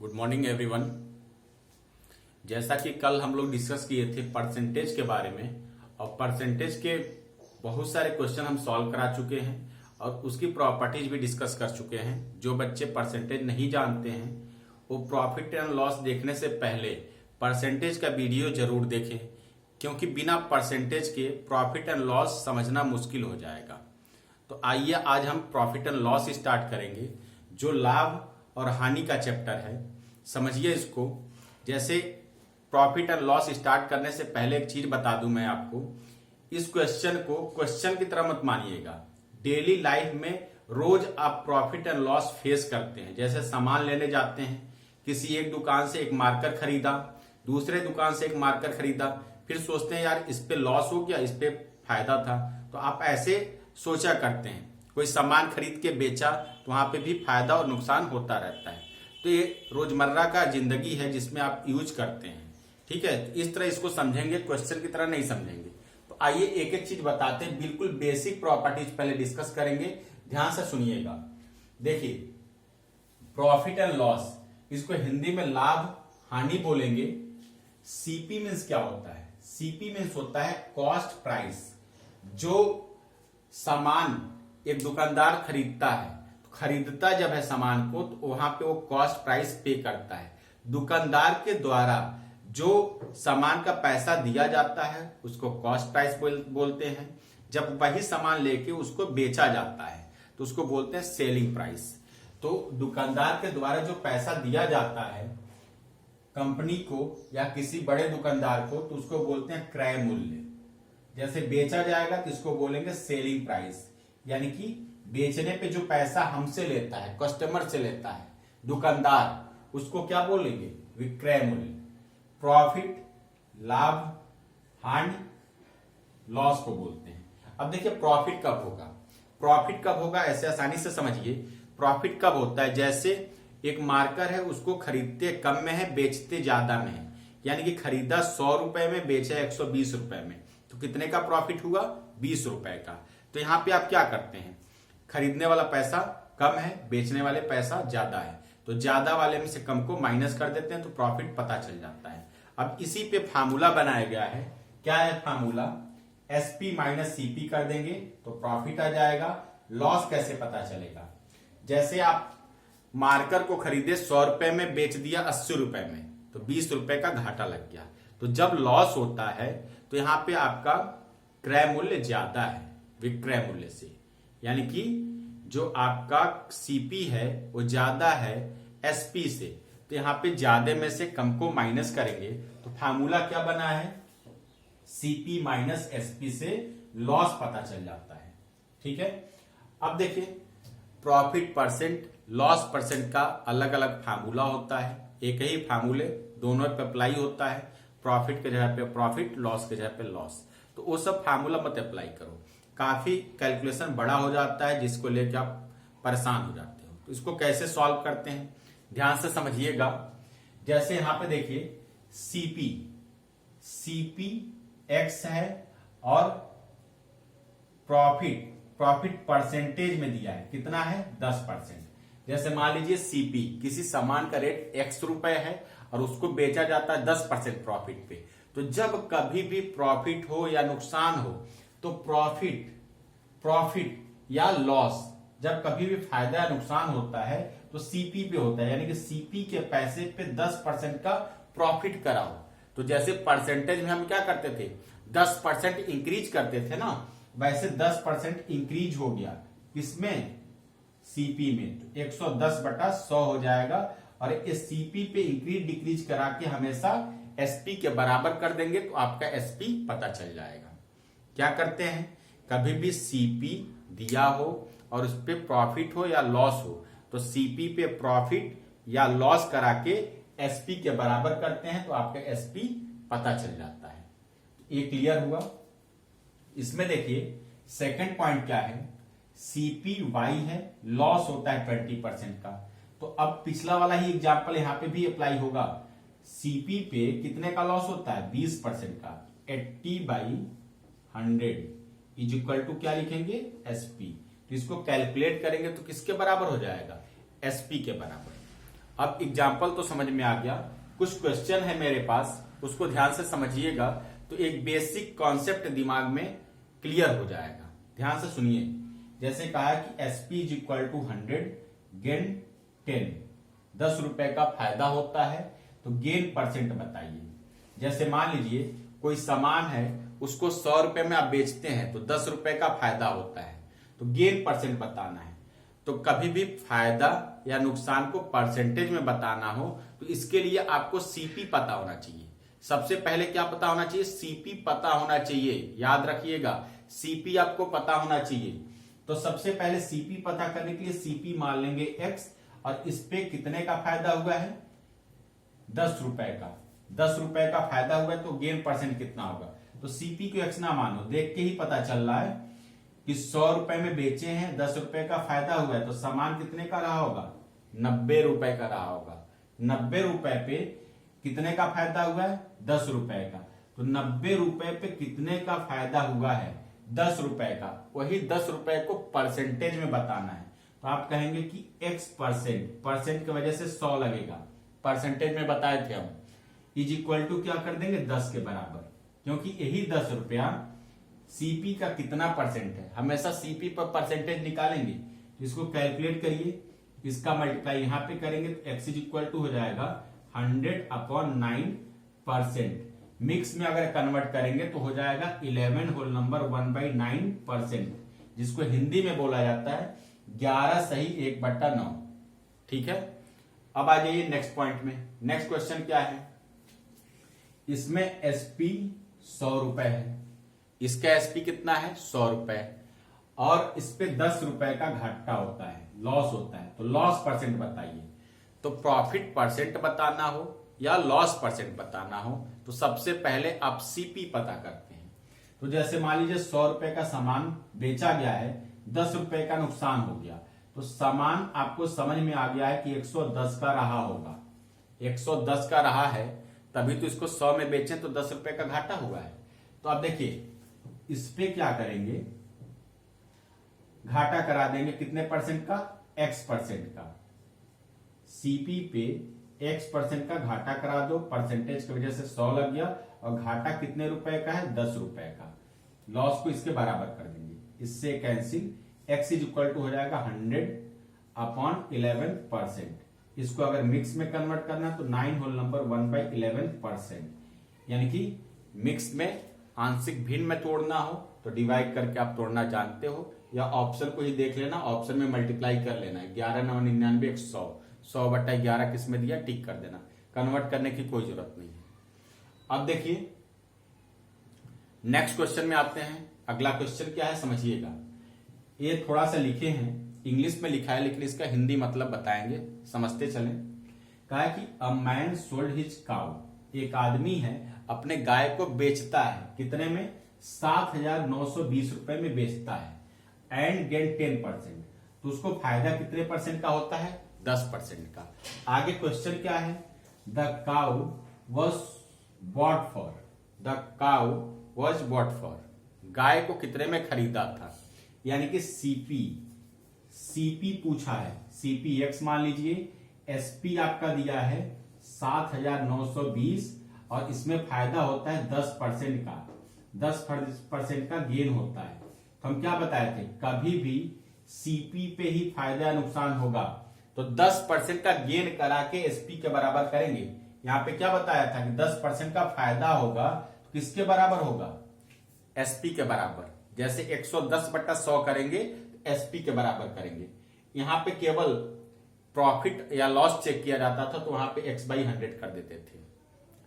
Good morning everyone. जैसा कि कल हम लोग डिस्कस किए थे परसेंटेज के बारे में, और परसेंटेज के बहुत सारे क्वेश्चन हम सॉल्व करा चुके हैं और उसकी प्रॉपर्टीज भी डिस्कस कर चुके हैं। जो बच्चे परसेंटेज नहीं जानते हैं वो प्रॉफिट एंड लॉस देखने से पहले परसेंटेज का वीडियो जरूर देखें, क्योंकि बिना परसेंटेज के प्रॉफिट एंड लॉस समझना मुश्किल हो जाएगा। तो आइए आज हम प्रॉफिट एंड लॉस स्टार्ट करेंगे, जो लाभ और हानि का चैप्टर है। समझिए इसको। जैसे प्रॉफिट एंड लॉस स्टार्ट करने से पहले एक चीज बता दूं मैं आपको, इस क्वेश्चन को क्वेश्चन की तरह मत मानिएगा। डेली लाइफ में रोज आप प्रॉफिट एंड लॉस फेस करते हैं। जैसे सामान लेने जाते हैं, किसी एक दुकान से एक मार्कर खरीदा, दूसरे दुकान से एक मार्कर खरीदा, फिर सोचते हैं यार इस पे लॉस हो गया, इस पे फायदा था। तो आप ऐसे सोचा करते हैं। कोई सामान खरीद के बेचा तो वहां पे भी फायदा और नुकसान होता रहता है। तो ये रोजमर्रा का जिंदगी है जिसमें आप यूज करते हैं। ठीक है, तो इस तरह इसको समझेंगे, क्वेश्चन की तरह नहीं समझेंगे। तो आइए एक एक चीज बताते हैं। बिल्कुल बेसिक प्रॉपर्टीज पहले डिस्कस करेंगे, ध्यान से सुनिएगा। देखिए, प्रॉफिट एंड लॉस, इसको हिंदी में लाभ हानि बोलेंगे। सीपी मीन्स क्या होता है? सीपी मीन्स होता है कॉस्ट प्राइस। जो सामान एक दुकानदार खरीदता है, तो खरीदता जब है सामान को, तो वहां पे वो कॉस्ट प्राइस पे करता है। दुकानदार के द्वारा जो सामान का पैसा दिया जाता है उसको कॉस्ट प्राइस बोलते हैं। जब वही सामान लेके उसको बेचा जाता है तो उसको बोलते हैं सेलिंग प्राइस। तो दुकानदार के द्वारा जो पैसा दिया जाता है कंपनी को या किसी बड़े दुकानदार को, तो उसको बोलते हैं क्रय मूल्य। जैसे बेचा जाएगा तो इसको बोलेंगे सेलिंग प्राइस, यानी कि बेचने पे जो पैसा हमसे लेता है, कस्टमर से लेता है दुकानदार, उसको क्या बोलेंगे? विक्रय मूल्य। प्रॉफिट, लाभ, हानि, लॉस को बोलते हैं। अब देखिए प्रॉफिट कब होगा। प्रॉफिट कब होगा ऐसे आसानी से समझिए। प्रॉफिट कब होता है? जैसे एक मार्कर है, उसको खरीदते कम में है, बेचते ज्यादा में है। यानी कि खरीदा 100 रुपए में, बेचा 120 रुपए में, तो कितने का प्रॉफिट हुआ? 20 रुपए का। तो यहां पे आप क्या करते हैं? खरीदने वाला पैसा कम है, बेचने वाले पैसा ज्यादा है, तो ज्यादा वाले में से कम को माइनस कर देते हैं, तो प्रॉफिट पता चल जाता है। अब इसी पे फार्मूला बनाया गया है। क्या है फार्मूला? एसपी माइनस सीपी कर देंगे तो प्रॉफिट आ जाएगा। लॉस कैसे पता चलेगा? जैसे आप मार्कर को खरीदे 100 रुपए में, बेच दिया 80 रुपए में, तो 20 रुपए का घाटा लग गया। तो जब लॉस होता है तो यहां पे आपका क्रय मूल्य ज्यादा है विक्रय मूल्य से, यानी कि जो आपका सीपी है वो ज्यादा है एसपी से। तो यहां पे ज्यादा में से कम को माइनस करेंगे तो फार्मूला क्या बना है? सीपी माइनस एसपी से लॉस पता चल जाता है। ठीक है, अब देखिए प्रॉफिट परसेंट, लॉस परसेंट का अलग अलग फार्मूला होता है। एक ही फार्मूले दोनों पे अप्लाई होता है। प्रॉफिट के जगह पे प्रॉफिट, लॉस के जगह पे लॉस। तो वो सब फार्मूला मत अप्लाई करो, काफी कैलकुलेशन बड़ा हो जाता है जिसको लेकर आप परेशान हो जाते हो। तो इसको कैसे सॉल्व करते हैं ध्यान से समझिएगा। जैसे यहां पे देखिए सीपी, सीपी एक्स है और प्रॉफिट, प्रॉफिट परसेंटेज में दिया है, कितना है? 10%। जैसे मान लीजिए सीपी, किसी सामान का रेट x रुपए है और उसको बेचा जाता है 10% प्रॉफिट पे। तो जब कभी भी प्रॉफिट हो या नुकसान हो, तो प्रॉफिट, प्रॉफिट या लॉस, जब कभी भी फायदा या नुकसान होता है तो सीपी पे होता है, यानी कि सीपी के पैसे पे 10% का प्रॉफिट कराओ। तो जैसे परसेंटेज में हम क्या करते थे? 10% इंक्रीज करते थे ना, वैसे 10% इंक्रीज हो गया किसमें? सीपी में। तो 110/100 हो जाएगा। और इस सीपी पे इंक्रीज डिक्रीज करा के हमेशा एसपी के बराबर कर देंगे तो आपका एसपी पता चल जाएगा। क्या करते हैं? कभी भी सीपी दिया हो और उस पे प्रॉफिट हो या लॉस हो, तो सीपी पे प्रॉफिट या लॉस करा के एसपी के बराबर करते हैं तो आपका एसपी पता चल जाता है। ये क्लियर हुआ? इसमें देखिए सेकंड पॉइंट क्या है? सीपी वाई है, लॉस होता है 20% का। तो अब पिछला वाला ही एग्जांपल यहां पे भी अप्लाई होगा। सीपी पे कितने का लॉस होता है? 20% का। 80/100 इज इक्वल टू क्या लिखेंगे? एसपी। तो इसको कैलकुलेट करेंगे तो किसके बराबर हो जाएगा? एसपी के बराबर। अब एग्जाम्पल तो समझ में आ गया, कुछ क्वेश्चन है मेरे पास, उसको ध्यान से समझिएगा तो एक बेसिक कॉन्सेप्ट दिमाग में क्लियर हो जाएगा। ध्यान से सुनिए। जैसे कहा कि SP is equal to 100 gain 10, 10 रुपए का फायदा होता है, तो गेन परसेंट बताइए। जैसे मान लीजिए कोई सामान है, उसको 100 रुपए में आप बेचते हैं तो 10 रुपए का फायदा होता है, तो गेन परसेंट बताना है। तो कभी भी फायदा या नुकसान को परसेंटेज में बताना हो तो इसके लिए आपको सीपी पता होना चाहिए। सबसे पहले क्या पता होना चाहिए? सीपी पता होना चाहिए। याद रखिएगा, सीपी आपको पता होना चाहिए। तो सबसे पहले सीपी पता करने के लिए सीपी मान लेंगे एक्स, और इस पे कितने का फायदा हुआ है? 10 रुपए का। 10 रुपए का फायदा हुआ है तो गेन परसेंट कितना होगा? तो सीपी को एक्स ना मानो, देख के ही पता चल रहा है कि 100 रुपए में बेचे हैं, 10 रुपए का फायदा हुआ है, तो सामान कितने का रहा होगा? 90 रुपए का रहा होगा। 90 रुपए पे कितने का फायदा हुआ है? 10 रुपए का। तो 90 रुपए पे कितने का फायदा हुआ है? 10 रुपए का। वही 10 रुपए को परसेंटेज में बताना है, तो आप कहेंगे कि x परसेंट, परसेंट की वजह से 100 लगेगा, परसेंटेज में बताए थे हम, इज इक्वल टू क्या कर देंगे? 10 के बराबर, क्योंकि यही 10 रुपया सीपी का कितना परसेंट है। हमेशा सीपी पर परसेंटेज निकालेंगे, इसको कैलकुलेट करिए, इसका मल्टीप्लाई यहां पे करेंगे तो x इज इक्वल टू हो जाएगा 100/9%। मिक्स में अगर कन्वर्ट करेंगे तो हो जाएगा 11 होल नंबर 1/9%, जिसको हिंदी में बोला जाता है 11 सही 1/9। ठीक है, अब आ जाइए नेक्स्ट पॉइंट में। नेक्स्ट क्वेश्चन क्या है? इसमें एसपी 100 रुपए है, इसका एसपी कितना है? 100 रुपए, और इस पे 10 रुपए का घाटा होता है, लॉस होता है, तो लॉस परसेंट बताइए। तो प्रॉफिट परसेंट बताना हो या लॉस परसेंट बताना हो तो सबसे पहले आप सीपी पता करते हैं। तो जैसे मान लीजिए 100 रुपए का सामान बेचा गया है, 10 रुपए का नुकसान हो गया, तो सामान आपको समझ में आ गया है कि 110 का रहा होगा। 110 का रहा है तभी तो इसको 100 में बेचें तो 10 रुपए का घाटा हुआ है। तो आप देखिए इस पे क्या करेंगे? घाटा करा देंगे कितने परसेंट का? x परसेंट का। सीपी पे x परसेंट का घाटा करा दो, परसेंटेज की वजह से 100 लग गया, और घाटा कितने रुपए का है? 10 रुपए का। लॉस को इसके बराबर कर देंगे, इससे cancel, x is equal to हो जाएगा 100/11%। इसको अगर मिक्स में कन्वर्ट करना तो 9 होल नंबर 1/11%, यानी कि मिक्स में आंशिक भिन्न में तोड़ना हो तो डिवाइड करके आप तोड़ना जानते हो, या ऑप्शन को ही देख लेना, ऑप्शन में मल्टीप्लाई कर लेना। 11 9 99 100, 100/11 किस में दिया? टिक कर देना, कन्वर्ट करने की कोई जरूरत नहीं है। अब देखिए नेक्स्ट क्वेश्चन में आते हैं। अगला क्वेश्चन क्या है समझिएगा। ये थोड़ा सा लिखे हैं, इंग्लिश में लिखा है लेकिन इसका हिंदी मतलब बताएंगे, समझते चलें। कहा है कि a man sold his cow, एक आदमी है अपने गाय को बेचता है, कितने में? 7,920 रुपए में बेचता है, एंड गेन 10%, तो उसको फायदा कितने परसेंट का होता है? 10% का। आगे क्वेश्चन क्या है? The cow was bought for, the cow was bought for, गाय को कितने में खरीदा था? यानी कि सीपी पूछा है, सीपी एक्स मान लीजिए, एसपी आपका दिया है 7,920, और इसमें फायदा होता है 10% का, 10% का गेन होता है। तो हम क्या बताए थे? कभी भी सीपी पे ही फायदा नुकसान होगा तो 10% का गेन करा के एसपी के बराबर करेंगे। यहां पे क्या बताया था कि 10% का फायदा होगा तो किसके बराबर होगा? एसपी के बराबर। जैसे 110/100 करेंगे तो एसपी के बराबर करेंगे। यहां पे केवल प्रॉफिट या लॉस चेक किया जाता था तो वहां पे x/100 कर देते थे।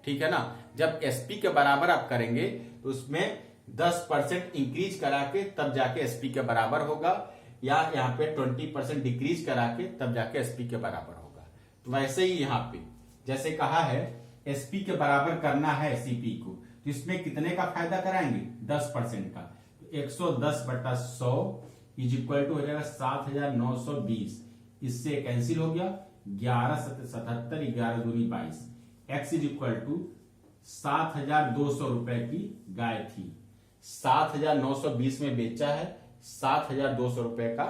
ठीक है ना? जब एसपी के बराबर आप करेंगे तो उसमें 10% इंक्रीज करा के तब जाके एसपी के बराबर होगा, या यहाँ पे 20% डिक्रीज करा के तब जाके एसपी के बराबर होगा। तो वैसे ही यहाँ पे जैसे कहा है एसपी के बराबर करना है सीपी को, तो इसमें कितने का फायदा कराएंगे? 10% का। तो 110/100 इज इक्वल टू हो जाएगा 7,920, इससे कैंसिल हो गया, 11/77 11 दूनी 22। एक्स इज इक्वल टू 7,200 रुपए की गाय थी, 7,920 में बेचा है, 7,200 रुपए का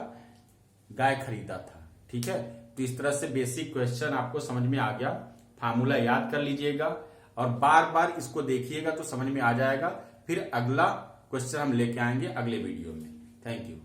गाय खरीदा था। ठीक है, तो इस तरह से बेसिक क्वेश्चन आपको समझ में आ गया। फार्मूला याद कर लीजिएगा और बार बार इसको देखिएगा तो समझ में आ जाएगा। फिर अगला क्वेश्चन हम लेके आएंगे अगले वीडियो में। Thank you.